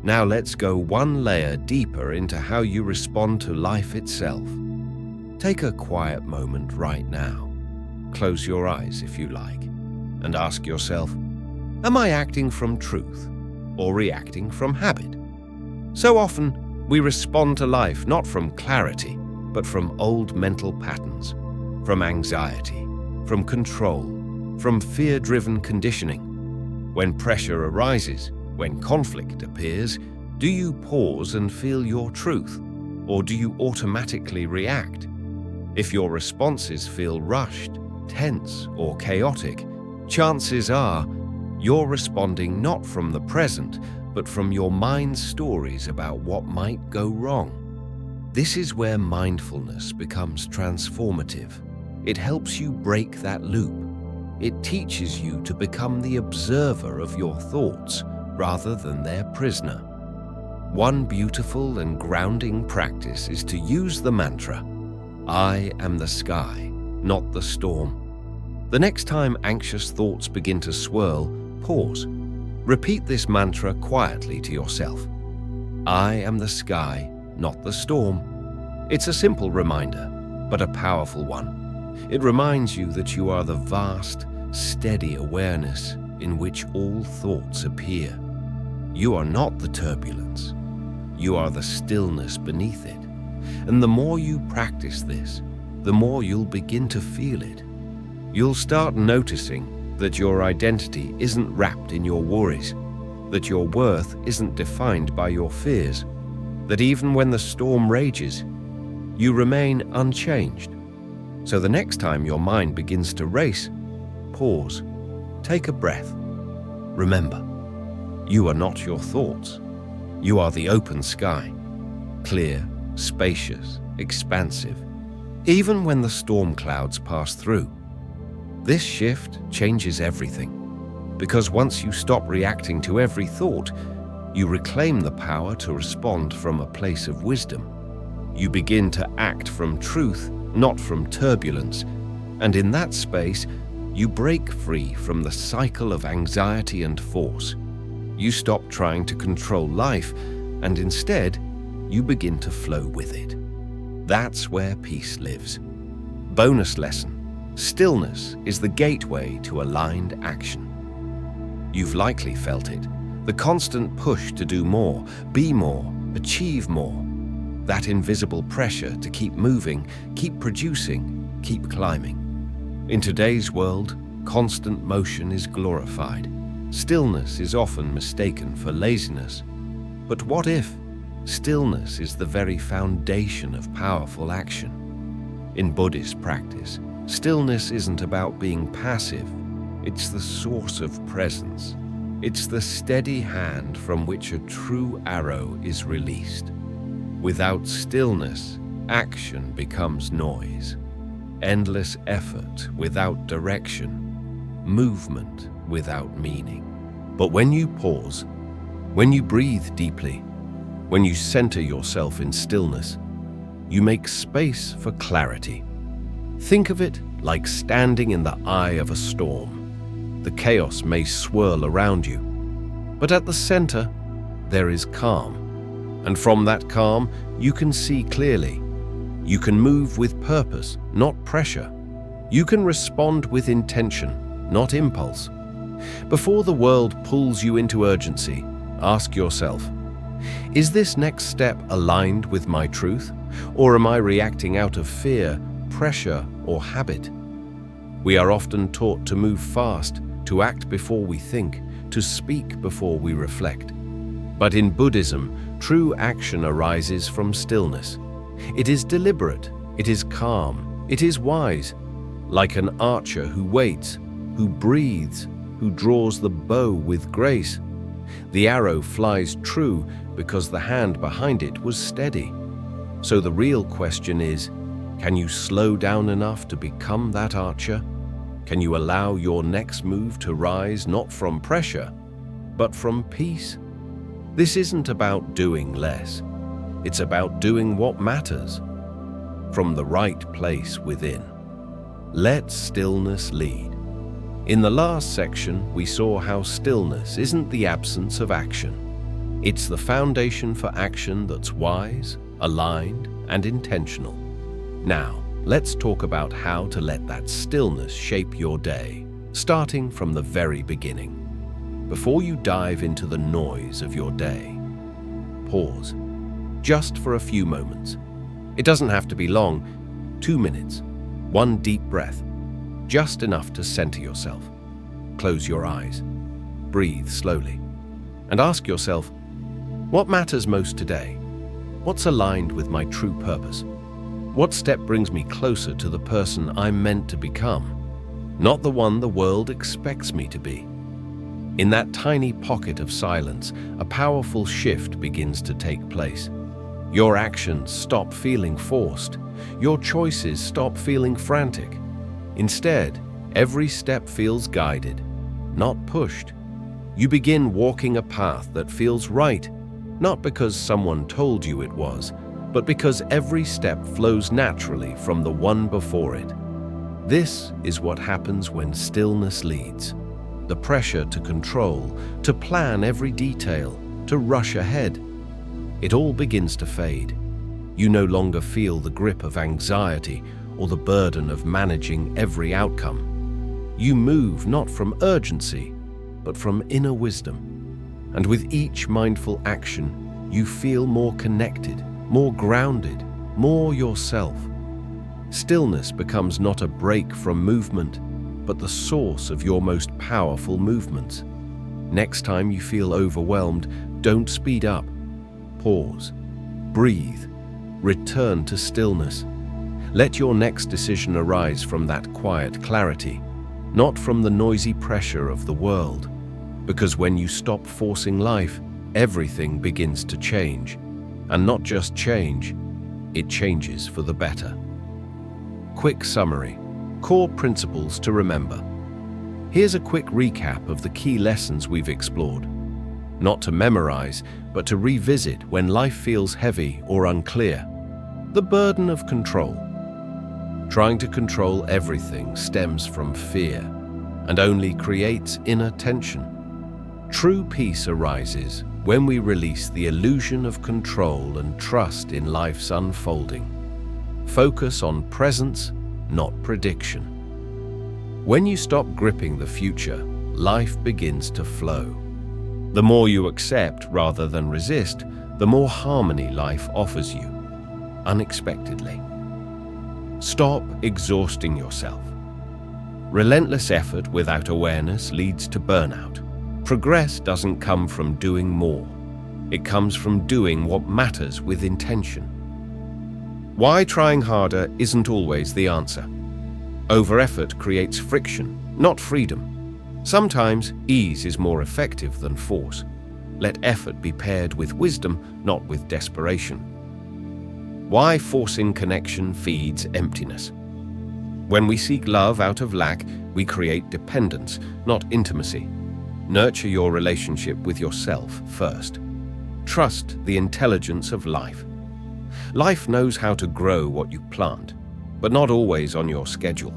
Now let's go one layer deeper into how you respond to life itself. Take a quiet moment right now. Close your eyes if you like, and ask yourself, am I acting from truth or reacting from habit? So often, we respond to life not from clarity, but from old mental patterns, from anxiety, from control, from fear-driven conditioning. When pressure arises, when conflict appears, do you pause and feel your truth, or do you automatically react? If your responses feel rushed, tense, or chaotic, chances are you're responding not from the present, but from your mind's stories about what might go wrong. This is where mindfulness becomes transformative. It helps you break that loop. It teaches you to become the observer of your thoughts rather than their prisoner. One beautiful and grounding practice is to use the mantra, I am the sky, not the storm. The next time anxious thoughts begin to swirl, pause. Repeat this mantra quietly to yourself. I am the sky, not the storm. It's a simple reminder, but a powerful one. It reminds you that you are the vast, steady awareness in which all thoughts appear. You are not the turbulence. You are the stillness beneath it. And the more you practice this, the more you'll begin to feel it. You'll start noticing that your identity isn't wrapped in your worries, that your worth isn't defined by your fears, that even when the storm rages, you remain unchanged. So the next time your mind begins to race, pause, take a breath. Remember, you are not your thoughts. You are the open sky, clear, spacious, expansive, even when the storm clouds pass through. This shift changes everything, because once you stop reacting to every thought, you reclaim the power to respond from a place of wisdom. You begin to act from truth, not from turbulence, and in that space, you break free from the cycle of anxiety and force. You stop trying to control life, and instead, you begin to flow with it. That's where peace lives. Bonus lesson: stillness is the gateway to aligned action. You've likely felt it, the constant push to do more, be more, achieve more. That invisible pressure to keep moving, keep producing, keep climbing. In today's world, constant motion is glorified. Stillness is often mistaken for laziness. But what if stillness is the very foundation of powerful action? In Buddhist practice, stillness isn't about being passive. It's the source of presence. It's the steady hand from which a true arrow is released. Without stillness, action becomes noise. Endless effort without direction, movement without meaning. But when you pause, when you breathe deeply, when you center yourself in stillness, you make space for clarity. Think of it like standing in the eye of a storm. The chaos may swirl around you, but at the center, there is calm. And from that calm, you can see clearly. You can move with purpose, not pressure. You can respond with intention, not impulse. Before the world pulls you into urgency, ask yourself, is this next step aligned with my truth, or am I reacting out of fear, pressure, or habit? We are often taught to move fast, to act before we think, to speak before we reflect. But in Buddhism, true action arises from stillness. It is deliberate, it is calm, it is wise, like an archer who waits, who breathes, who draws the bow with grace. The arrow flies true because the hand behind it was steady. So the real question is, can you slow down enough to become that archer? Can you allow your next move to rise not from pressure, but from peace? This isn't about doing less. It's about doing what matters, from the right place within. Let stillness lead. In the last section, we saw how stillness isn't the absence of action. It's the foundation for action that's wise, aligned, and intentional. Now, let's talk about how to let that stillness shape your day, starting from the very beginning. Before you dive into the noise of your day, pause, just for a few moments. It doesn't have to be long, 2 minutes, one deep breath, just enough to center yourself. Close your eyes, breathe slowly, and ask yourself, what matters most today? What's aligned with my true purpose? What step brings me closer to the person I'm meant to become, not the one the world expects me to be? In that tiny pocket of silence, a powerful shift begins to take place. Your actions stop feeling forced. Your choices stop feeling frantic. Instead, every step feels guided, not pushed. You begin walking a path that feels right, not because someone told you it was, but because every step flows naturally from the one before it. This is what happens when stillness leads. The pressure to control, to plan every detail, to rush ahead. It all begins to fade. You no longer feel the grip of anxiety or the burden of managing every outcome. You move not from urgency, but from inner wisdom. And with each mindful action, you feel more connected, more grounded, more yourself. Stillness becomes not a break from movement, but the source of your most powerful movements. Next time you feel overwhelmed, don't speed up. Pause, breathe, return to stillness. Let your next decision arise from that quiet clarity, not from the noisy pressure of the world. Because when you stop forcing life, everything begins to change. And not just change, it changes for the better. Quick summary. Core principles to remember. Here's a quick recap of the key lessons we've explored. Not to memorize, but to revisit when life feels heavy or unclear. The burden of control. Trying to control everything stems from fear and only creates inner tension. True peace arises when we release the illusion of control and trust in life's unfolding. Focus on presence, not prediction. When you stop gripping the future, life begins to flow. The more you accept rather than resist, the more harmony life offers you, unexpectedly. Stop exhausting yourself. Relentless effort without awareness leads to burnout. Progress doesn't come from doing more. It comes from doing what matters with intention. Why trying harder isn't always the answer. Over-effort creates friction, not freedom. Sometimes ease is more effective than force. Let effort be paired with wisdom, not with desperation. Why forcing connection feeds emptiness. When we seek love out of lack, we create dependence, not intimacy. Nurture your relationship with yourself first. Trust the intelligence of life. Life knows how to grow what you plant, but not always on your schedule.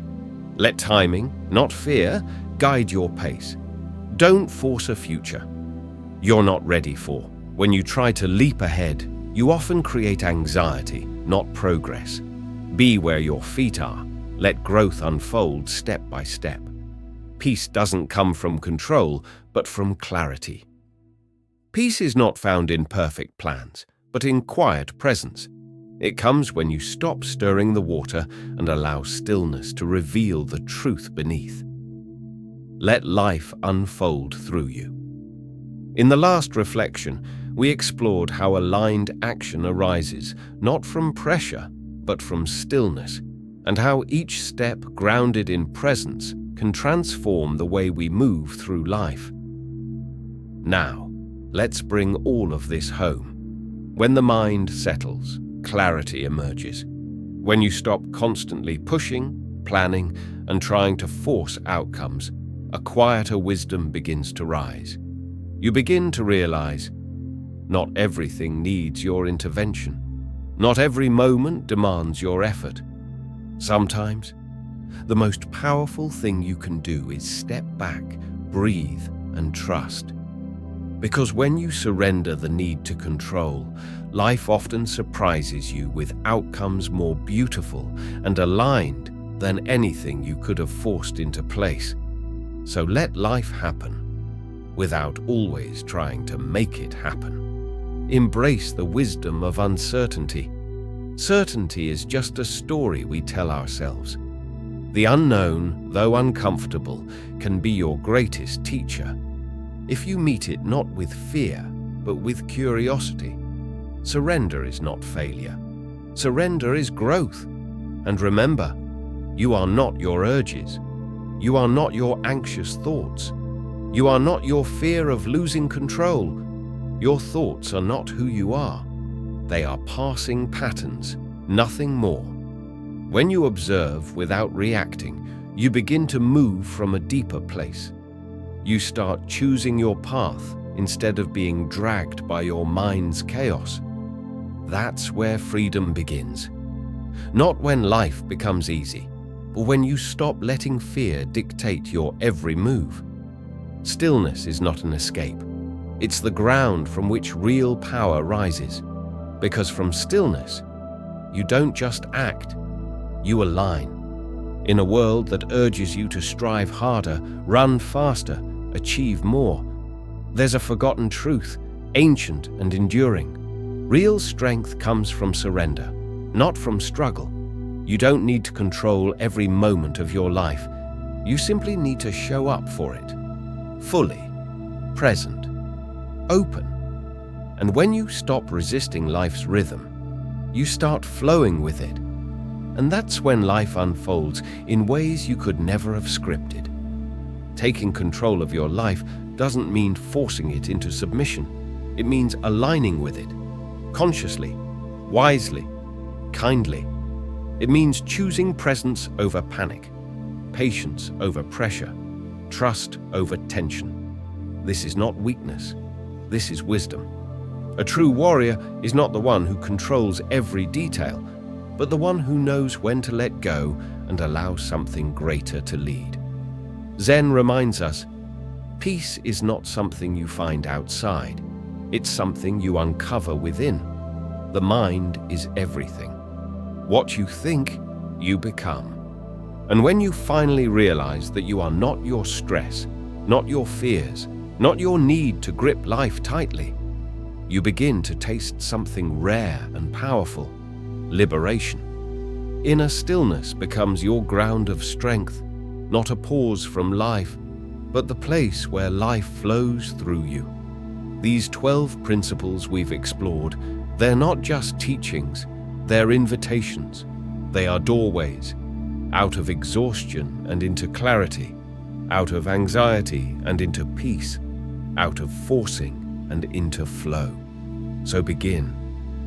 Let timing, not fear, guide your pace. Don't force a future you're not ready for. When you try to leap ahead, you often create anxiety, not progress. Be where your feet are. Let growth unfold step by step. Peace doesn't come from control, but from clarity. Peace is not found in perfect plans, but in quiet presence. It comes when you stop stirring the water and allow stillness to reveal the truth beneath. Let life unfold through you. In the last reflection, we explored how aligned action arises, not from pressure, but from stillness, and how each step grounded in presence can transform the way we move through life. Now, let's bring all of this home. When the mind settles, clarity emerges. When you stop constantly pushing, planning, and trying to force outcomes, a quieter wisdom begins to rise. You begin to realize, not everything needs your intervention. Not every moment demands your effort. Sometimes, the most powerful thing you can do is step back, breathe, and trust. Because when you surrender the need to control, life often surprises you with outcomes more beautiful and aligned than anything you could have forced into place. So let life happen, without always trying to make it happen. Embrace the wisdom of uncertainty. Certainty is just a story we tell ourselves. The unknown, though uncomfortable, can be your greatest teacher. If you meet it not with fear, but with curiosity, surrender is not failure. Surrender is growth. And remember, you are not your urges. You are not your anxious thoughts. You are not your fear of losing control. Your thoughts are not who you are. They are passing patterns, nothing more. When you observe without reacting, you begin to move from a deeper place. You start choosing your path instead of being dragged by your mind's chaos. That's where freedom begins. Not when life becomes easy, but when you stop letting fear dictate your every move. Stillness is not an escape. It's the ground from which real power rises. Because from stillness, you don't just act, you align. In a world that urges you to strive harder, run faster, achieve more, there's a forgotten truth, ancient and enduring. Real strength comes from surrender, not from struggle. You don't need to control every moment of your life. You simply need to show up for it. Fully, present, open. And when you stop resisting life's rhythm, you start flowing with it. And that's when life unfolds in ways you could never have scripted. Taking control of your life doesn't mean forcing it into submission. It means aligning with it, consciously, wisely, kindly. It means choosing presence over panic, patience over pressure, trust over tension. This is not weakness. This is wisdom. A true warrior is not the one who controls every detail, but the one who knows when to let go and allow something greater to lead. Zen reminds us, peace is not something you find outside. It's something you uncover within. The mind is everything. What you think, you become. And when you finally realize that you are not your stress, not your fears, not your need to grip life tightly, you begin to taste something rare and powerful: liberation. Inner stillness becomes your ground of strength, not a pause from life, but the place where life flows through you. These 12 principles we've explored, they're not just teachings, they're invitations. They are doorways, out of exhaustion and into clarity, out of anxiety and into peace, out of forcing and into flow. So begin,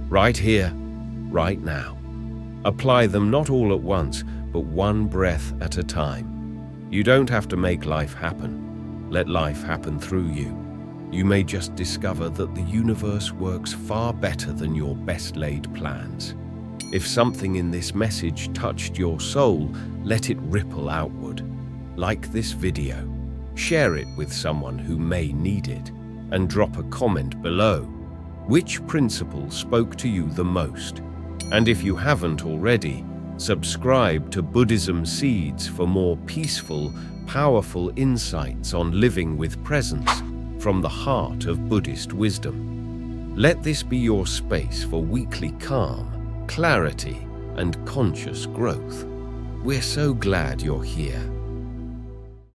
right here, right now. Apply them not all at once, but one breath at a time. You don't have to make life happen. Let life happen through you. You may just discover that the universe works far better than your best-laid plans. If something in this message touched your soul, let it ripple outward. Like this video, share it with someone who may need it, and drop a comment below. Which principle spoke to you the most? And if you haven't already, subscribe to Buddhism Seeds for more peaceful, powerful insights on living with presence from the heart of Buddhist wisdom. Let this be your space for weekly calm, clarity, and conscious growth. We're so glad you're here.